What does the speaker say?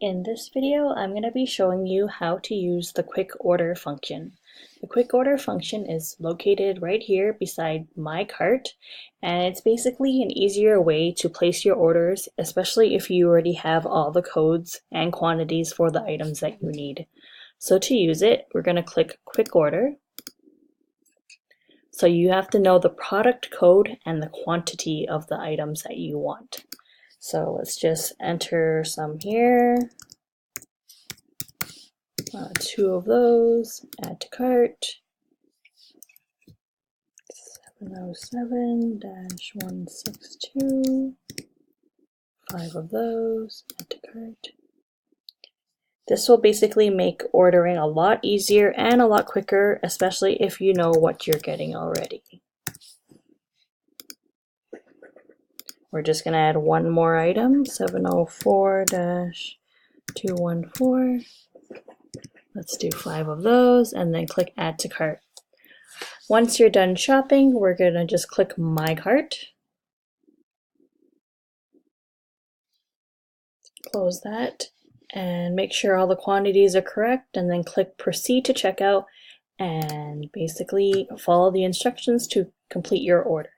In this video, I'm going to be showing you how to use the quick order function. The quick order function is located right here beside my cart, and it's basically an easier way to place your orders, especially if you already have all the codes and quantities for the items that you need. So to use it, we're going to click quick order. So you have to know the product code and the quantity of the items that you want. So let's just enter some here. 2 of those, add to cart, 707-162, 5 of those, add to cart. This will basically make ordering a lot easier and a lot quicker, especially if you know what you're getting already. We're just going to add one more item, 704-214. Let's do 5 of those and then click add to cart. Once you're done shopping, we're going to just click my cart. Close that and make sure all the quantities are correct, and then click proceed to checkout and basically follow the instructions to complete your order.